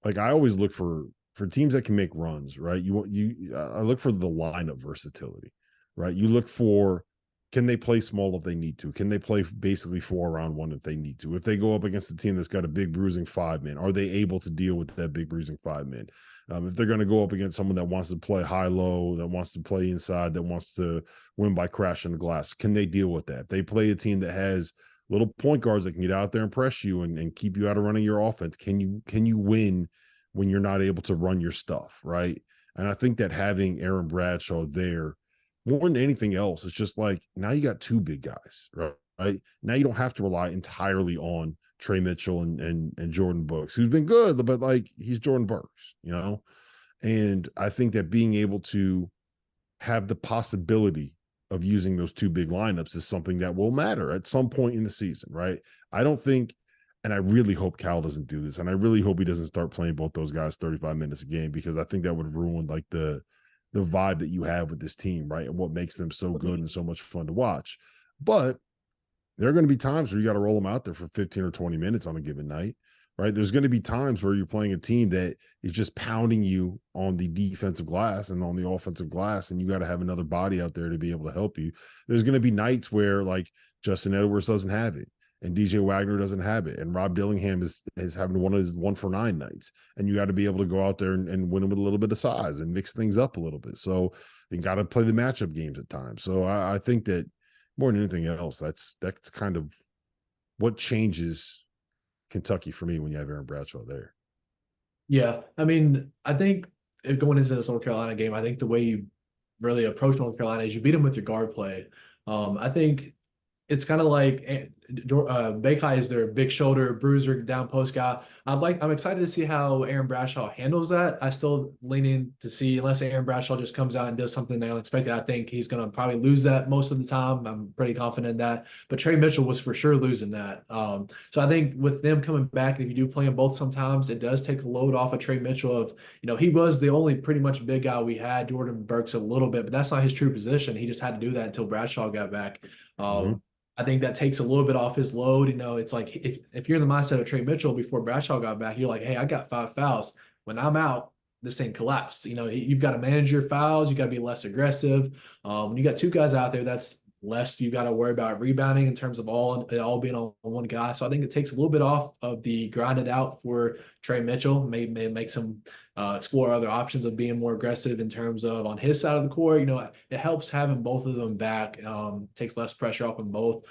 like, I always look for teams that can make runs, right? I look for the lineup versatility, right? You look for, can they play small if they need to? Can they play basically 4-around-1 if they need to? If they go up against a team that's got a big bruising 5-man, are they able to deal with that big bruising 5-man? If they're going to go up against someone that wants to play high-low, that wants to play inside, that wants to win by crashing the glass, can they deal with that? If they play a team that has little point guards that can get out there and press you and keep you out of running your offense, can you win when you're not able to run your stuff, right? And I think that having Aaron Bradshaw there, more than anything else, it's just like, now you got 2 big guys, right? Now you don't have to rely entirely on Trey Mitchell and Jordan Brooks, who's been good, but like, he's Jordan Brooks, And I think that being able to have the possibility of using those 2 big lineups is something that will matter at some point in the season, right? I don't think, and I really hope Cal doesn't do this, and I really hope he doesn't start playing both those guys 35 minutes a game, because I think that would ruin like the vibe that you have with this team, right? And what makes them so good and so much fun to watch. But there are going to be times where you got to roll them out there for 15 or 20 minutes on a given night, right? There's going to be times where you're playing a team that is just pounding you on the defensive glass and on the offensive glass, and you got to have another body out there to be able to help you. There's going to be nights where like Justin Edwards doesn't have it, and DJ Wagner doesn't have it, and Rob Dillingham is having one of his 1-for-9 nights, and you got to be able to go out there and win them with a little bit of size and mix things up a little bit. So you got to play the matchup games at times. So I think that, more than anything else, that's kind of what changes Kentucky for me when you have Aaron Bradshaw there. Yeah, I mean, I think going into this North Carolina game, I think the way you really approach North Carolina is you beat them with your guard play. I think it's kind of like Bekai is their big shoulder bruiser down post guy. I'm excited to see how Aaron Bradshaw handles that. I still leaning to see, unless Aaron Bradshaw just comes out and does something unexpected. I think he's going to probably lose that most of the time. I'm pretty confident in that. But Trey Mitchell was for sure losing that. So I think with them coming back, if you do play them both, sometimes it does take a load off of Trey Mitchell. Of he was the only pretty much big guy we had. Jordan Burks a little bit, but that's not his true position. He just had to do that until Bradshaw got back. I think that takes a little bit off his load. It's like if you're in the mindset of Trey Mitchell before Bradshaw got back, you're like, hey, I got 5 fouls. When I'm out, this thing collapsed. You've got to manage your fouls. You got to be less aggressive. When you got 2 guys out there, that's less you got to worry about rebounding in terms of all being on one guy. So I think it takes a little bit off of the grinded out for Trey Mitchell. May make some explore other options of being more aggressive in terms of on his side of the court. It helps having both of them back. Takes less pressure off them both.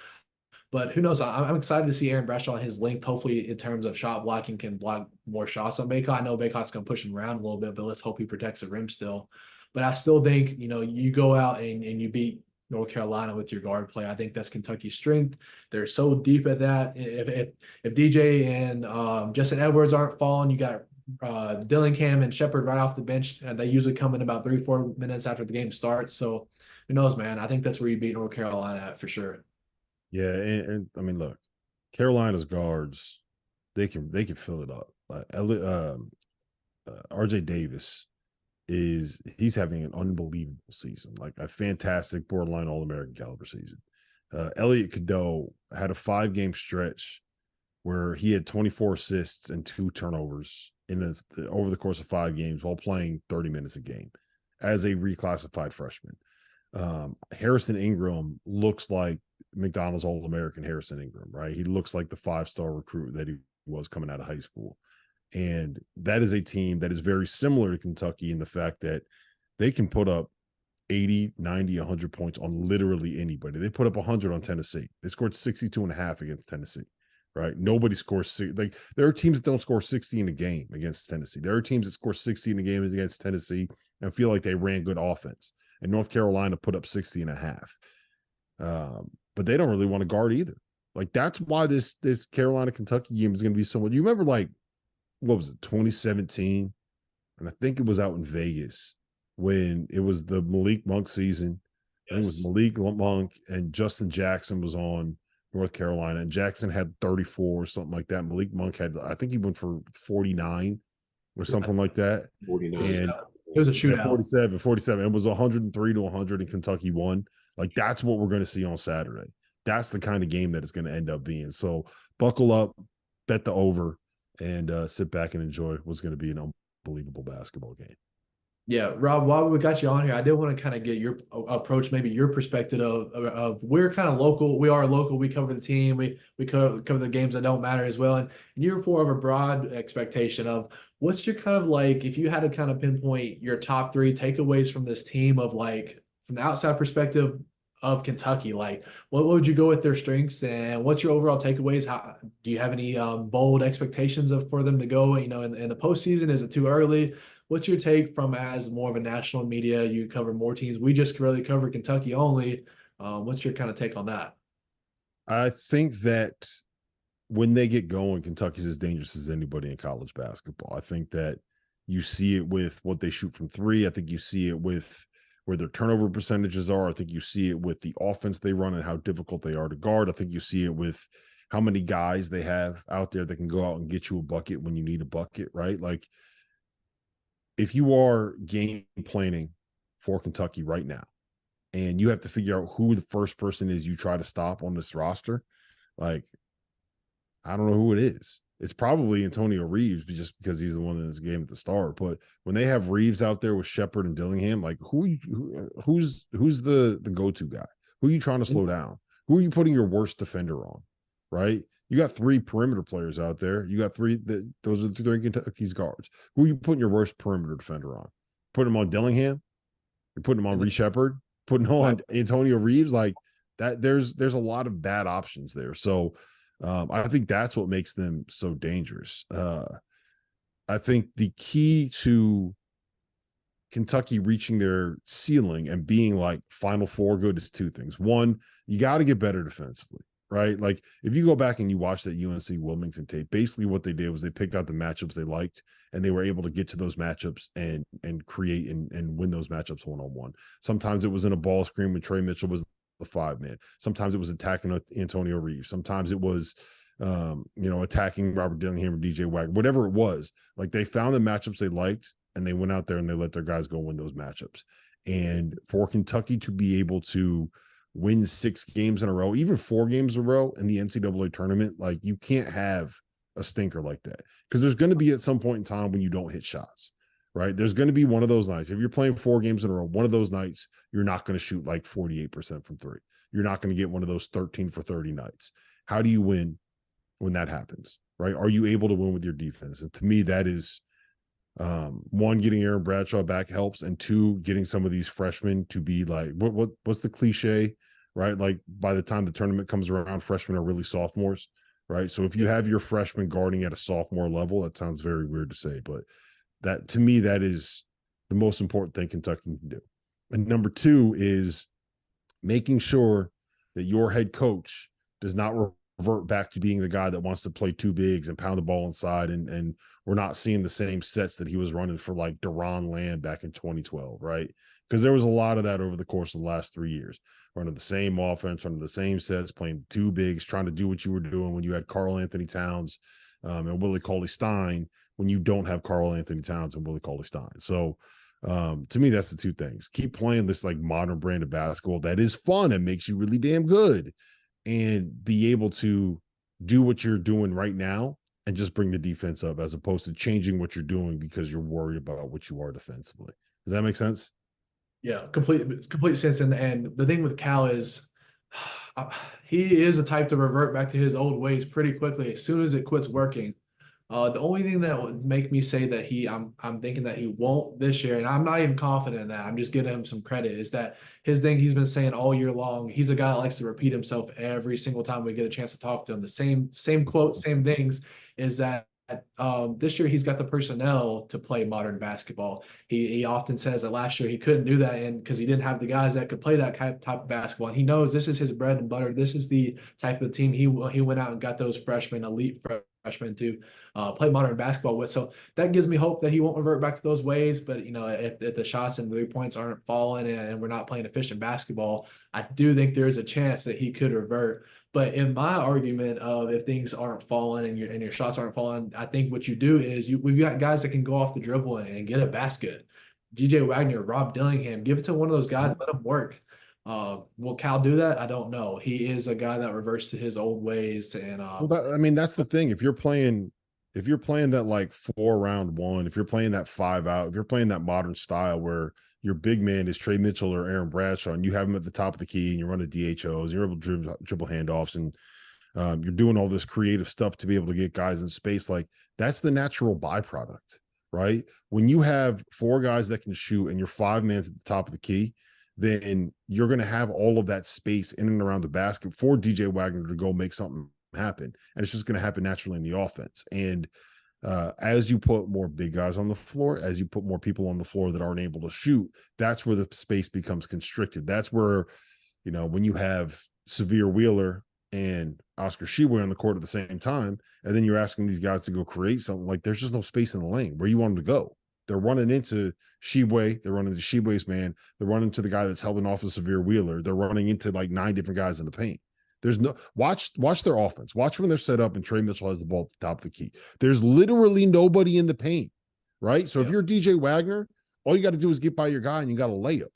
But who knows? I'm excited to see Aaron Bradshaw and his length. Hopefully, in terms of shot blocking, can block more shots on Bacot. I know Bacot's going to push him around a little bit, but let's hope he protects the rim still. But I still think, you go out and you beat North Carolina with your guard play. I think that's Kentucky's strength. They're so deep at that. If DJ and Justin Edwards aren't falling, you got Dillingham and Shepard right off the bench. And they usually come in about 3-4 minutes after the game starts. So who knows, man? I think that's where you beat North Carolina at for sure. Yeah, and I mean, look, Carolina's guards, they can fill it up. RJ Davis he's having an unbelievable season, like a fantastic borderline All-American caliber season. Elliot Cadeau had a 5-game stretch where he had 24 assists and 2 turnovers over the course of 5 games while playing 30 minutes a game as a reclassified freshman. Harrison Ingram looks like McDonald's All-American Harrison Ingram, right? He looks like the 5-star recruit that he was coming out of high school. And that is a team that is very similar to Kentucky in the fact that they can put up 80, 90, 100 points on literally anybody. They put up 100 on Tennessee. They scored 62.5 against Tennessee, right? Nobody scores like there are teams that don't score 60 in a game against Tennessee. There are teams that score 60 in a game against Tennessee and feel like they ran good offense. And North Carolina put up 60.5. But they don't really want to guard either. Like that's why this Carolina Kentucky game is going to be so much. You remember what was it, 2017? And I think it was out in Vegas when it was the Malik Monk season. Yes. I think it was Malik Monk and Justin Jackson was on North Carolina, and Jackson had 34 or something like that. Malik Monk had, I think he went for 49 or something like that. 49. It And was a shootout. 47. It was 103 to 100 and Kentucky won. Like that's what we're going to see on Saturday. That's the kind of game that it's going to end up being. So buckle up, bet the over, and sit back and enjoy what's going to be an unbelievable basketball game. Yeah, Rob, while we got you on here, I did want to kind of get your approach, maybe your perspective of we're kind of local. We are local. We cover the team. We cover the games that don't matter as well. And you're more of a broad expectation of what's your kind of like, if you had to kind of pinpoint your top 3 takeaways from this team of like, from the outside perspective of Kentucky, like what would you go with their strengths and what's your overall takeaways? How do you have any bold expectations for them to go, in the postseason? Is it too early? What's your take from as more of a national media? You cover more teams. We just really cover Kentucky only. What's your kind of take on that? I think that when they get going, Kentucky's as dangerous as anybody in college basketball. I think that you see it with what they shoot from 3. I think you see it with where their turnover percentages are. I think you see it with the offense they run and how difficult they are to guard. I think you see it with how many guys they have out there that can go out and get you a bucket when you need a bucket, right? Like if you are game planning for Kentucky right now and you have to figure out who the first person is you try to stop on this roster, like I don't know who it is. It's probably Antonio Reeves just because he's the one in this game at the start. But when they have Reeves out there with Shepard and Dillingham, like who's the go-to guy? Who are you trying to slow down? Who are you putting your worst defender on? Right? You got 3 perimeter players out there. You got 3 those are the 3 Kentucky's guards. Who are you putting your worst perimeter defender on? Putting him on Dillingham? You're putting him on Reed Shepard? Putting him on Antonio Reeves? Like That there's a lot of bad options there. So I think that's what makes them so dangerous. I think the key to Kentucky reaching their ceiling and being like Final Four good is two things. One, you got to get better defensively, right? Like if you go back and you watch that UNC Wilmington tape, basically what they did was they picked out the matchups they liked and they were able to get to those matchups and create and win those matchups one-on-one. Sometimes it was in a ball screen when Trey Mitchell was the 5-man. Sometimes it was attacking Antonio Reeves. Sometimes it was attacking Robert Dillingham or DJ Wagner, whatever it was. Like they found the matchups they liked and they went out there and they let their guys go win those matchups. And for Kentucky to be able to win 6 games in a row, even 4 games in a row in the NCAA tournament, like you can't have a stinker like that because there's going to be at some point in time when you don't hit shots, right? There's going to be one of those nights. If you're playing 4 games in a row, one of those nights, you're not going to shoot like 48% from 3. You're not going to get one of those 13 for 30 nights. How do you win when that happens, right? Are you able to win with your defense? And to me, that is one, getting Aaron Bradshaw back helps, and 2, getting some of these freshmen to be like what's the cliche, right? Like by the time the tournament comes around, freshmen are really sophomores, right? So if you have your freshman guarding at a sophomore level, that sounds very weird to say, but that to me, that is the most important thing Kentucky can do. And number 2 is making sure that your head coach does not revert back to being the guy that wants to play 2 bigs and pound the ball inside, and we're not seeing the same sets that he was running for like Deron Lamb back in 2012, right? Because there was a lot of that over the course of the last 3 years, running the same offense, running the same sets, playing 2 bigs, trying to do what you were doing when you had Karl Anthony Towns and Willie Cauley-Stein, when you don't have Karl Anthony Towns and Willie Cauley-Stein. So to me, that's the 2 things. Keep playing this like modern brand of basketball that is fun and makes you really damn good, and be able to do what you're doing right now and just bring the defense up, as opposed to changing what you're doing because you're worried about what you are defensively. Does that make sense? Yeah, complete sense. And the thing with Cal is he is a type to revert back to his old ways pretty quickly as soon as it quits working. The only thing that would make me say that I'm thinking that he won't this year, and I'm not even confident in that, I'm just giving him some credit, is that his thing he's been saying all year long, he's a guy that likes to repeat himself every single time we get a chance to talk to him. The same quotes, same things, is that this year he's got the personnel to play modern basketball. He often says that last year he couldn't do that, and because he didn't have the guys that could play that type of basketball. And he knows this is his bread and butter. This is the type of team he went out and got those elite freshmen to play modern basketball with. So that gives me hope that he won't revert back to those ways. But if the shots and 3 points aren't falling and we're not playing efficient basketball, I do think there's a chance that he could revert. But in my argument of if things aren't falling and your shots aren't falling, I think what you do is we've got guys that can go off the dribble and get a basket. DJ Wagner, Rob Dillingham, give it to one of those guys, let them work. Will Cal do that? I don't know. He is a guy that reverts to his old ways, and that's the thing. If you're playing that like 4 round one, if you're playing that 5 out, if you're playing that modern style where your big man is Trey Mitchell or Aaron Bradshaw, and you have him at the top of the key, and you're running DHOs, you're able to dribble handoffs, and you're doing all this creative stuff to be able to get guys in space. Like that's the natural byproduct, right? When you have 4 guys that can shoot and your 5 man's at the top of the key, then you're going to have all of that space in and around the basket for DJ Wagner to go make something happen. And it's just going to happen naturally in the offense. And as you put more big guys on the floor, as you put more people on the floor that aren't able to shoot, that's where the space becomes constricted. That's where, when you have Severe Wheeler and Oscar Sheway on the court at the same time, and then you're asking these guys to go create something, like there's just no space in the lane where you want them to go. They're running into Sheway, they're running into Sheway's man, they're running to the guy that's helping off of Severe Wheeler, they're running into like 9 different guys in the paint. There's no watch their offense. Watch when they're set up and Trey Mitchell has the ball at the top of the key. There's literally nobody in the paint, right? So if you're DJ Wagner, all you got to do is get by your guy and you got a layup.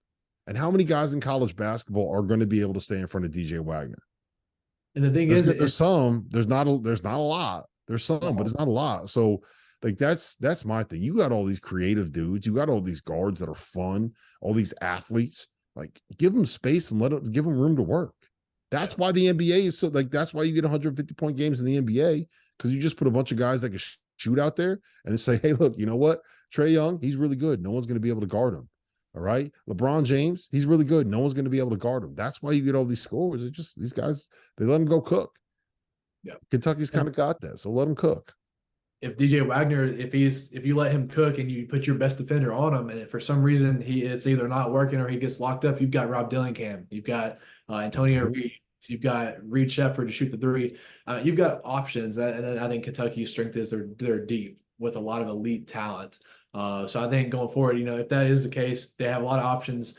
And how many guys in college basketball are going to be able to stay in front of DJ Wagner? And the thing there's not a lot. There's some, but there's not a lot. So like that's my thing. You got all these creative dudes, you got all these guards that are fun, all these athletes. Like give them space and give them room to work. That's why the NBA is so that's why you get 150-point games in the NBA, because you just put a bunch of guys that can shoot out there and say, hey, look, you know what? Trae Young, he's really good. No one's going to be able to guard him. All right. LeBron James, he's really good. No one's going to be able to guard him. That's why you get all these scores. It's just these guys, they let him go cook. Yeah. Kentucky's kind of got that. So let him cook. If DJ Wagner, if you let him cook and you put your best defender on him, and if for some reason it's either not working or he gets locked up, you've got Rob Dillingham, you've got Antonio Reed, you've got Reed Shepard to shoot the three. You've got options, and I think Kentucky's strength is they're deep with a lot of elite talent. So I think going forward, if that is the case, they have a lot of options.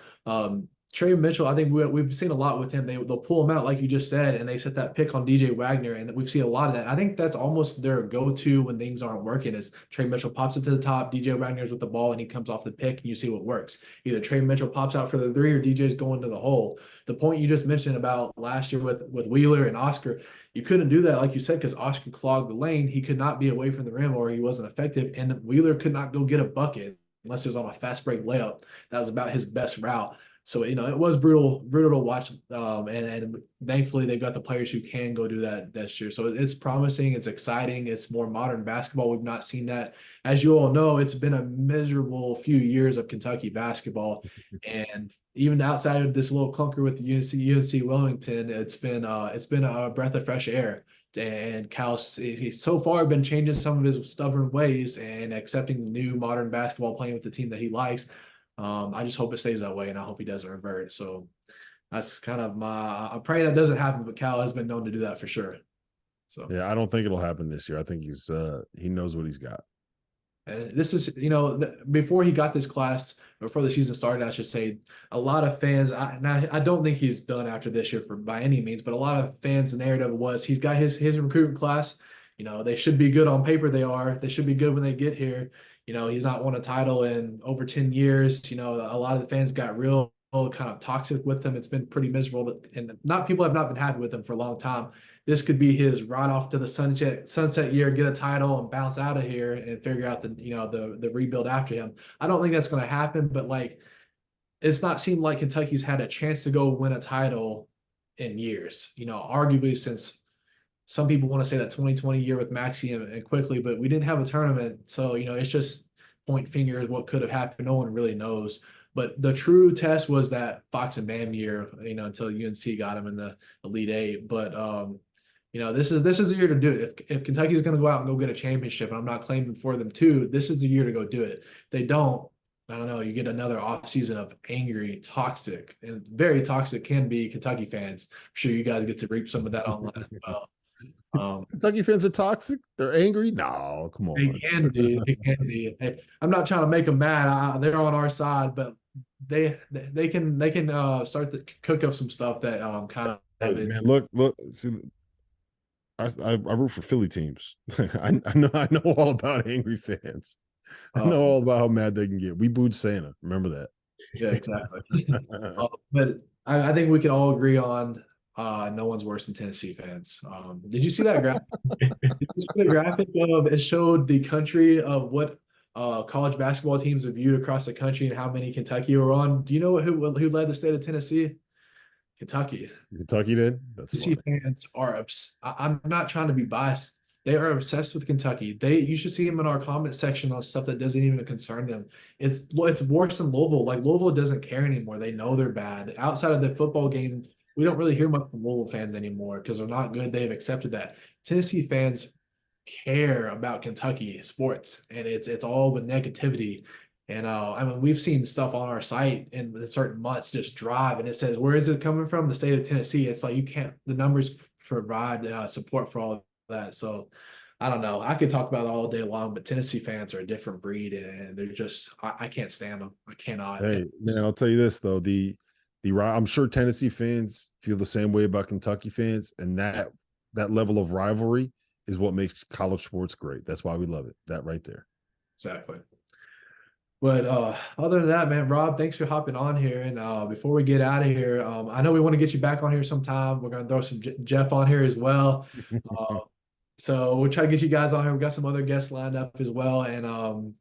Trey Mitchell, I think we've seen a lot with him. They'll pull him out, like you just said, and they set that pick on DJ Wagner, and we've seen a lot of that. I think that's almost their go-to when things aren't working is Trey Mitchell pops it to the top, DJ Wagner's with the ball, and he comes off the pick, and you see what works. Either Trey Mitchell pops out for the three or DJ's going to the hole. The point you just mentioned about last year with Wheeler and Oscar, you couldn't do that, like you said, because Oscar clogged the lane. He could not be away from the rim or he wasn't effective, and Wheeler could not go get a bucket unless it was on a fast break layup. That was about his best route. So, it was brutal to watch. And thankfully they've got the players who can go do that this year. So it's promising. It's exciting. It's more modern basketball. We've not seen that. As you all know, it's been a miserable few years of Kentucky basketball. And even outside of this little clunker with the UNC Wilmington, it's been a breath of fresh air. And Cal's he's so far been changing some of his stubborn ways and accepting the new modern basketball, playing with the team that he likes. I just hope it stays that way, and I hope he doesn't revert. So that's kind of I'm praying that doesn't happen, but Cal has been known to do that for sure. So yeah, I don't think it'll happen this year. I think he knows what he's got. And this is, before he got this class, before the season started, I should say, a lot of fans, I don't think he's done after this year by any means, but a lot of fans, the narrative was he's got his recruiting class. They should be good on paper. They should be good when they get here. He's not won a title in over 10 years. A lot of the fans got real kind of toxic with him. It's been pretty miserable, and people have not been happy with him for a long time. This could be his ride off to the sunset year, get a title and bounce out of here and figure out the rebuild after him. I don't think that's going to happen, but it's not seemed like Kentucky's had a chance to go win a title in years, arguably since some people want to say that 2020 year with Maxey and Quickly, but we didn't have a tournament. So, it's just point fingers what could have happened. No one really knows. But the true test was that Fox and Bam year, until UNC got him in the Elite Eight. But, this is the year to do it. If Kentucky is going to go out and go get a championship, and I'm not claiming for them too, this is the year to go do it. If they don't, I don't know, you get another offseason of angry, toxic, and very toxic can be Kentucky fans. I'm sure you guys get to reap some of that online as well. Kentucky fans are toxic. They're angry. No, come on. They can be. They can be. Hey, I'm not trying to make them mad. They're on our side, but they can start to cook up some stuff that kind of. Hey, man, look. See, I root for Philly teams. I know all about angry fans. I know all about how mad they can get. We booed Santa. Remember that? Yeah, exactly. But I think we can all agree on. No one's worse than Tennessee fans. Did you see that graphic? Did you see the graphic of it showed the country of what college basketball teams are viewed across the country and how many Kentucky were on? Do you know who led the state of Tennessee? Kentucky. Kentucky did? That's Tennessee fans are I'm not trying to be biased. They are obsessed with Kentucky. You should see them in our comment section on stuff that doesn't even concern them. It's worse than Louisville. Like Louisville doesn't care anymore. They know they're bad. Outside of the football game, we don't really hear much from Louisville fans anymore because they're not good. They've accepted that. Tennessee fans care about Kentucky sports, and it's all with negativity. And we've seen stuff on our site in certain months just drive, and it says, where is it coming from? The state of Tennessee. It's like the numbers provide support for all of that. So I don't know. I could talk about it all day long, but Tennessee fans are a different breed, and they're just I can't stand them. I cannot. Hey, man, I'll tell you this though. I'm sure Tennessee fans feel the same way about Kentucky fans, and that level of rivalry is what makes college sports great. That's why we love it. That right there. Exactly. But other than that, man, Rob, thanks for hopping on here. And before we get out of here, I know we want to get you back on here sometime. We're going to throw some Jeff on here as well. So we'll try to get you guys on here. We've got some other guests lined up as well. And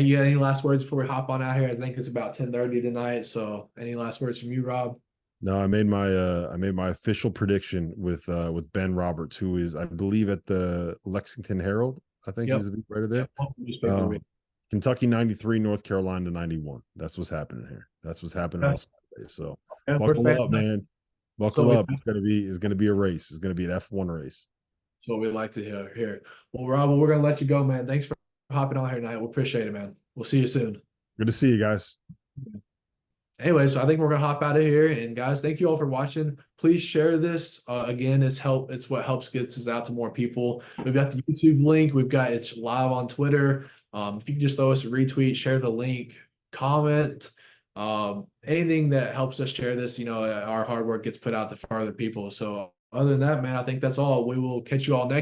you got any last words before we hop on out here? I think it's about 10:30 tonight. So any last words from you, Rob? No, I made my official prediction with Ben Roberts, who is, I believe, at the Lexington Herald. I think he's the beat writer there. Kentucky 93, North Carolina 91. That's what's happening here. That's what's happening on Saturday. So Yeah, buckle we're up, man. Buckle up. It's gonna be a race. It's gonna be an F1 race. That's what we like to hear. Well, Rob, we're gonna let you go, man. Thanks for hopping on here tonight. We appreciate it, man. We'll see you soon. Good to see you guys. Anyway, so I think we're gonna hop out of here. And guys, thank you all for watching. Please share this. Again, it's what helps gets us out to more people. We've got the YouTube link. It's live on Twitter. If you can just throw us a retweet, share the link, comment, anything that helps us share this, our hard work gets put out to further people. So other than that, man, I think that's all. We will catch you all next